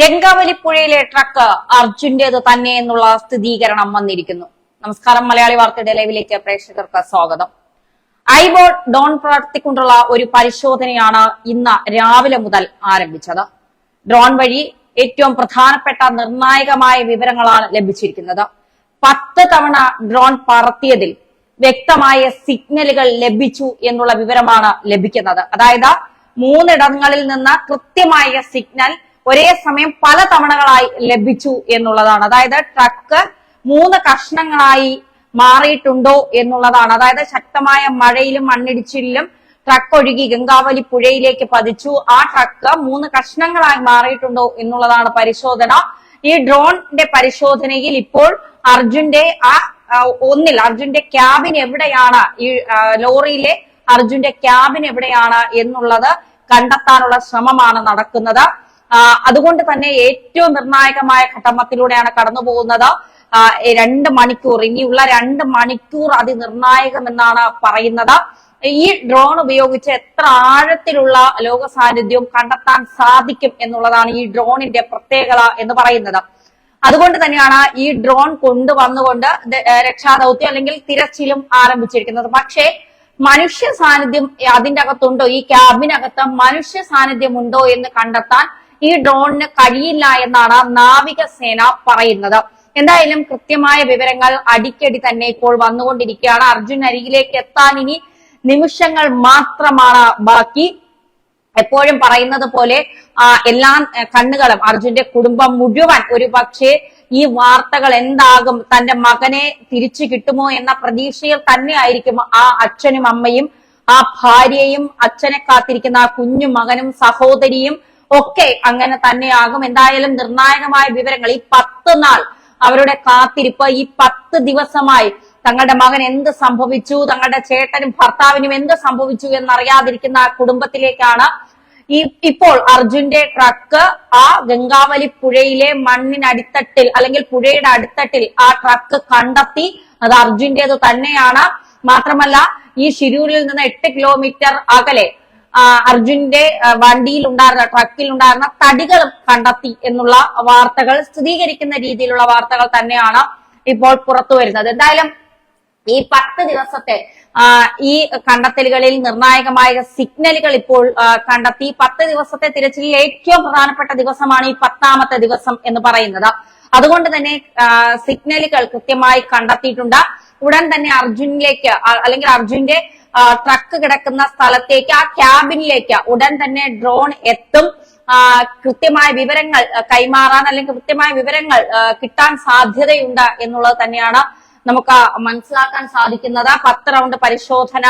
ഗംഗാവലിപ്പുഴയിലെ truck അർജുന്റേത് തന്നെ എന്നുള്ള സ്ഥിരീകരണം വന്നിരിക്കുന്നു. നമസ്കാരം, മലയാളി വാർത്തയുടെ ലൈവിലേക്ക് പ്രേക്ഷകർക്ക് സ്വാഗതം. ഐബോട്ട് ഡ്രോൺ പ്രവർത്തിക്കൊണ്ടുള്ള ഒരു പരിശോധനയാണ് ഇന്ന് രാവിലെ മുതൽ ആരംഭിച്ചത്. ഡ്രോൺ വഴി ഏറ്റവും പ്രധാനപ്പെട്ട നിർണായകമായ വിവരങ്ങളാണ് ലഭിച്ചിരിക്കുന്നത്. 10 തവണ ഡ്രോൺ പറത്തിയതിൽ വ്യക്തമായ സിഗ്നലുകൾ ലഭിച്ചു എന്നുള്ള വിവരമാണ് ലഭിക്കുന്നത്. അതായത് 3 ഇടങ്ങളിൽ നിന്ന് കൃത്യമായ സിഗ്നൽ ഒരേ സമയം പല തവണകളായി ലഭിച്ചു എന്നുള്ളതാണ്. അതായത് ട്രക്ക് 3 കഷ്ണങ്ങളായി മാറിയിട്ടുണ്ടോ എന്നുള്ളതാണ്. അതായത് ശക്തമായ മഴയിലും മണ്ണിടിച്ചിലും ട്രക്ക് ഒഴുകി ഗംഗാവലി പുഴയിലേക്ക് പതിച്ചു. ആ ട്രക്ക് 3 കഷ്ണങ്ങളായി മാറിയിട്ടുണ്ടോ എന്നുള്ളതാണ് പരിശോധന. ഈ ഡ്രോണിന്റെ പരിശോധനയിൽ ഇപ്പോൾ അർജുന്റെ അർജുന്റെ ക്യാബിൻ എവിടെയാണ്, ഈ ലോറിയിലെ അർജുന്റെ ക്യാബിൻ എവിടെയാണ് എന്നുള്ളത് കണ്ടെത്താനുള്ള ശ്രമമാണ് നടക്കുന്നത്. അതുകൊണ്ട് തന്നെ ഏറ്റവും നിർണായകമായ ഘട്ടത്തിലൂടെയാണ് കടന്നു പോകുന്നത്. 2 മണിക്കൂർ, ഇനിയുള്ള 2 മണിക്കൂർ അതിനിർണായകമെന്നാണ് പറയുന്നത്. ഈ ഡ്രോൺ ഉപയോഗിച്ച് എത്ര ആഴത്തിലുള്ള ലോക സാന്നിധ്യവും കണ്ടെത്താൻ സാധിക്കും എന്നുള്ളതാണ് ഈ ഡ്രോണിന്റെ പ്രത്യേകത എന്ന് പറയുന്നത്. അതുകൊണ്ട് തന്നെയാണ് ഈ ഡ്രോൺ കൊണ്ടുവന്നുകൊണ്ട് രക്ഷാദൌത്യം അല്ലെങ്കിൽ തിരച്ചിലും ആരംഭിച്ചിരിക്കുന്നത്. പക്ഷേ മനുഷ്യ സാന്നിധ്യം അതിന്റെ അകത്തുണ്ടോ, ഈ ക്യാബിനകത്ത് മനുഷ്യ സാന്നിധ്യം ഉണ്ടോ എന്ന് കണ്ടെത്താൻ ഈ ഡ്രോണിന് കഴിയില്ല എന്നാണ് നാവികസേന പറയുന്നത്. എന്തായാലും കൃത്യമായ വിവരങ്ങൾ അടിക്കടി തന്നെ ഇപ്പോൾ വന്നുകൊണ്ടിരിക്കുകയാണ്. അർജുൻ അരികിലേക്ക് എത്താൻ ഇനി നിമിഷങ്ങൾ മാത്രമാണ് ബാക്കി. എപ്പോഴും പറയുന്നത് പോലെ എല്ലാ കണ്ണുകളും അർജുന്റെ കുടുംബം മുഴുവൻ ഒരു പക്ഷേ ഈ വാർത്തകൾ എന്താകും, തന്റെ മകനെ തിരിച്ചു കിട്ടുമോ എന്ന പ്രതീക്ഷയിൽ തന്നെ ആയിരിക്കും ആ അച്ഛനും അമ്മയും, ആ ഭാര്യയും, അച്ഛനെ കാത്തിരിക്കുന്ന ആ കുഞ്ഞു മകനും സഹോദരിയും ഒക്കെ അങ്ങനെ തന്നെയാകും. എന്തായാലും നിർണായകമായ വിവരങ്ങൾ, ഈ 10 നാൾ അവരുടെ കാത്തിരിപ്പ്, ഈ 10 ദിവസമായി തങ്ങളുടെ മകൻ എന്ത് സംഭവിച്ചു, തങ്ങളുടെ ചേട്ടനും ഭർത്താവിനും എന്ത് സംഭവിച്ചു എന്നറിയാതിരിക്കുന്ന ആ കുടുംബത്തിലേക്കാണ് ഇപ്പോൾ അർജുന്റെ ട്രക്ക് ആ ഗംഗാവലി പുഴയിലെ മണ്ണിനടിത്തട്ടിൽ അല്ലെങ്കിൽ പുഴയുടെ അടിത്തട്ടിൽ ആ ട്രക്ക് കണ്ടെത്തി. അത് അർജുന്റേത് തന്നെയാണ്. മാത്രമല്ല ഈ ശിരൂരിൽ നിന്ന് 8 കിലോമീറ്റർ അകലെ അർജുന്റെ വണ്ടിയിൽ ഉണ്ടായിരുന്ന, ട്രക്കിൽ ഉണ്ടായിരുന്ന തടികളും കണ്ടെത്തി എന്നുള്ള വാർത്തകൾ, സ്ഥിരീകരിക്കുന്ന രീതിയിലുള്ള വാർത്തകൾ തന്നെയാണ് ഇപ്പോൾ പുറത്തു വരുന്നത്. എന്തായാലും ഈ 10 ദിവസത്തെ ഈ കണ്ടെത്തലുകളിൽ നിർണായകമായ സിഗ്നലുകൾ ഇപ്പോൾ കണ്ടെത്തി. 10 ദിവസത്തെ തിരച്ചിലിൽ ഏറ്റവും പ്രധാനപ്പെട്ട ദിവസമാണ് ഈ 10ാമത്തെ ദിവസം എന്ന് പറയുന്നത്. അതുകൊണ്ട് തന്നെ സിഗ്നലുകൾ കൃത്യമായി കണ്ടെത്തിയിട്ടുണ്ട്. ഉടൻ തന്നെ അർജുനിലേക്ക് അല്ലെങ്കിൽ അർജുന്റെ ട്രക്ക് കിടക്കുന്ന സ്ഥലത്തേക്ക്, ആ ക്യാബിനിലേക്ക് ഉടൻ തന്നെ ഡ്രോൺ എത്തും. കൃത്യമായ വിവരങ്ങൾ കൈമാറാൻ അല്ലെങ്കിൽ കൃത്യമായ വിവരങ്ങൾ കിട്ടാൻ സാധ്യതയുണ്ട് എന്നുള്ളത് തന്നെയാണ് നമുക്ക് മനസ്സിലാക്കാൻ സാധിക്കുന്നത്. 10 റൗണ്ട് പരിശോധന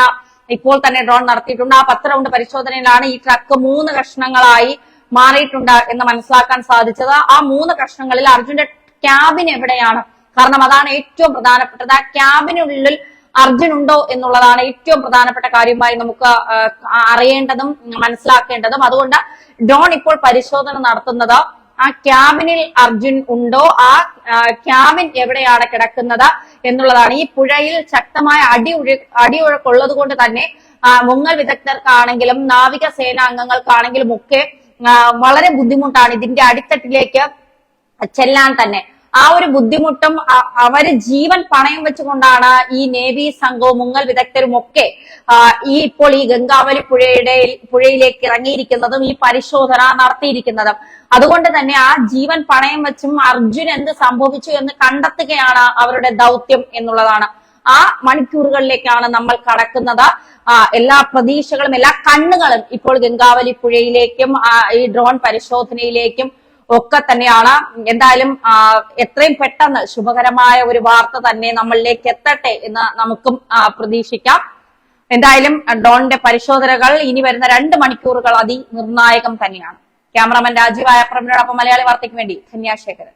ഇപ്പോൾ തന്നെ ഡ്രോൺ നടത്തിയിട്ടുണ്ട്. ആ 10 റൗണ്ട് പരിശോധനയിലാണ് ഈ ട്രക്ക് 3 കഷ്ണങ്ങളായി മാറിയിട്ടുണ്ട് എന്ന് മനസ്സിലാക്കാൻ സാധിച്ചത്. ആ 3 കഷ്ണങ്ങളിൽ അർജുന്റെ ക്യാബിൻ എവിടെയാണ്, കാരണം അതാണ് ഏറ്റവും പ്രധാനപ്പെട്ടത്. ആ ക്യാബിനുള്ളിൽ അർജുൻ ഉണ്ടോ എന്നുള്ളതാണ് ഏറ്റവും പ്രധാനപ്പെട്ട കാര്യമായി നമുക്ക് അറിയേണ്ടതും മനസ്സിലാക്കേണ്ടതും. അതുകൊണ്ട് ഡ്രോൺ ഇപ്പോൾ പരിശോധന നടത്തുന്നത് ആ ക്യാബിനിൽ അർജുൻ ഉണ്ടോ, ആ ക്യാബിൻ എവിടെയാണ് കിടക്കുന്നത് എന്നുള്ളതാണ്. ഈ പുഴയിൽ ശക്തമായ അടിയൊഴുക്കുള്ളത് കൊണ്ട് തന്നെ മുങ്ങൽ വിദഗ്ധർക്കാണെങ്കിലും നാവികസേന അംഗങ്ങൾക്കാണെങ്കിലും ഒക്കെ വളരെ ബുദ്ധിമുട്ടാണ് ഇതിന്റെ അടിത്തട്ടിലേക്ക് ചെല്ലാൻ തന്നെ. ആ ഒരു ബുദ്ധിമുട്ടും അവര് ജീവൻ പണയം വെച്ചുകൊണ്ടാണ് ഈ നേവി സംഘവും മുങ്ങൽ വിദഗ്ധരും ഒക്കെ ഇപ്പോൾ ഈ ഗംഗാവലി പുഴയിലേക്ക് ഇറങ്ങിയിരിക്കുന്നതും ഈ പരിശോധന നടത്തിയിരിക്കുന്നതും. അതുകൊണ്ട് തന്നെ ആ ജീവൻ പണയം വെച്ചും അർജുൻ എന്ത് സംഭവിച്ചു എന്ന് കണ്ടെത്തുകയാണ് അവരുടെ ദൗത്യം എന്നുള്ളതാണ്. ആ മണിക്കൂറുകളിലേക്കാണ് നമ്മൾ കടക്കുന്നത്. എല്ലാ പ്രതീക്ഷകളും എല്ലാ കണ്ണുകളും ഇപ്പോൾ ഗംഗാവലി പുഴയിലേക്കും ഈ ഡ്രോൺ പരിശോധനയിലേക്കും ഒക്കെ തന്നെയാണ്. എന്തായാലും എത്രയും പെട്ടെന്ന് ശുഭകരമായ ഒരു വാർത്ത തന്നെ നമ്മളിലേക്ക് എത്തട്ടെ എന്ന് നമുക്കും പ്രതീക്ഷിക്കാം. എന്തായാലും ഡ്രോണിന്റെ പരിശോധനകൾ ഇനി വരുന്ന 2 മണിക്കൂറുകൾ അതിനിർണായകം തന്നെയാണ്. ക്യാമറമാൻ രാജീവ് ആയപ്രമിനോടൊപ്പം മലയാളി വാർത്തയ്ക്ക് വേണ്ടി ധന്യാശേഖരൻ.